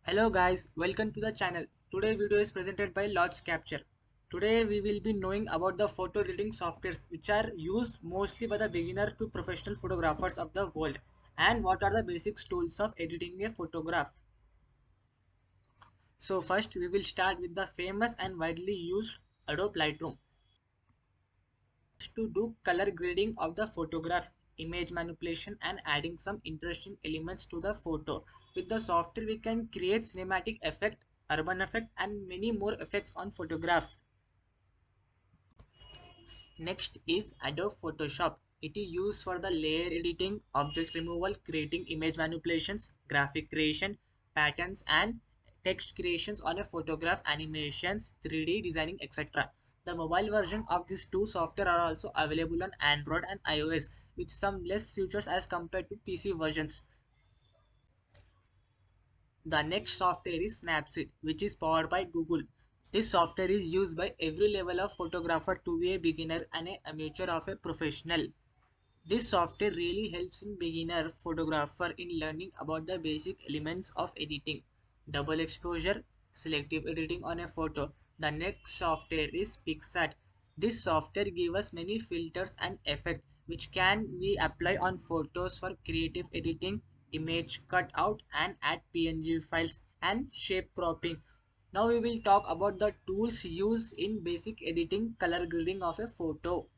Hello guys, welcome to the channel. Today video is presented by Lodge Capture. Today we will be knowing about the photo editing softwares which are used mostly by the beginner to professional photographers of the world, and what are the basic tools of editing a photograph. So first we will start with the famous and widely used Adobe Lightroom. To do color grading of the photograph, image manipulation and adding some interesting elements to the photo. With the software we can create cinematic effect, urban effect and many more effects on photograph. Next is Adobe Photoshop. It is used for the layer editing, object removal, creating image manipulations, graphic creation, patterns and text creations on a photograph, animations, 3D designing, etc. The mobile version of these two software are also available on Android and iOS with some less features as compared to PC versions. The next software is Snapseed, which is powered by Google. This software is used by every level of photographer, to be a beginner and an amateur of a professional. This software really helps in beginner photographer in learning about the basic elements of editing, double exposure, selective editing on a photo. The next software is PicSat. This software gives us many filters and effects which can be applied on photos for creative editing, image cutout and add PNG files and shape cropping. Now we will talk about the tools used in basic editing, color grading of a photo.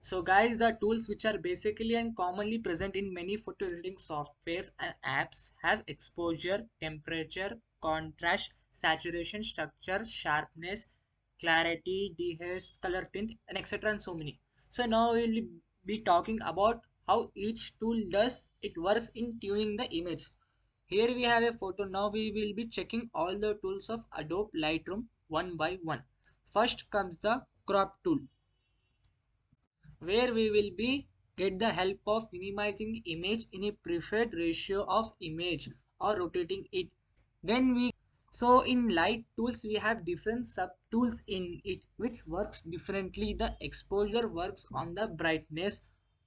So guys, the tools which are basically and commonly present in many photo editing softwares and apps have exposure, temperature, contrast, saturation, structure, sharpness, clarity, dehaze, color tint, and etc. and so many. So now we will be talking about how each tool does it works in tuning the image. Here we have a photo. Now we will be checking all the tools of Adobe Lightroom one by one. First comes the crop tool, where we will be get the help of minimizing the image in a preferred ratio of image or rotating it. Then we so in light tools we have different sub tools in it which works differently. The exposure works on the brightness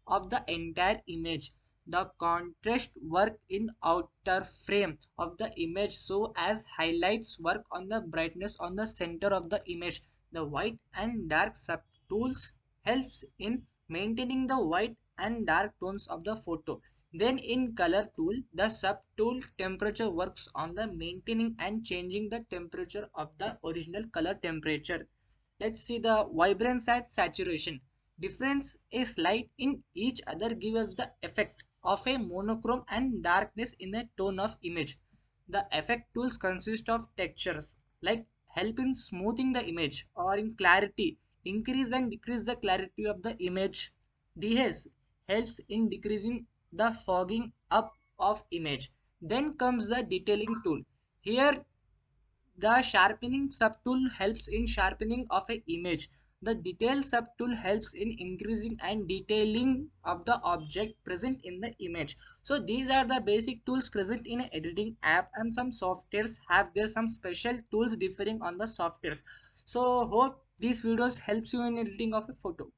of the entire image. The contrast work in outer frame of the image, so as highlights work on the brightness on the center of the image. The white and dark subtools helps in maintaining the white and dark tones of the photo. Then in color tool, the subtool temperature works on the maintaining and changing the temperature of the original color temperature. Let's see the vibrance and saturation. Difference is light in each other gives the effect of a monochrome and darkness in the tone of image. The effect tools consist of textures like help in smoothing the image, or in clarity increase and decrease the clarity of the image. Dehaze helps in decreasing the fogging up of image. Then comes the detailing tool. Here the sharpening subtool helps in sharpening of an image. The detail subtool helps in increasing and detailing of the object present in the image. So these are the basic tools present in an editing app, and some softwares have there some special tools differing on the softwares. So hope these videos helps you in editing of a photo.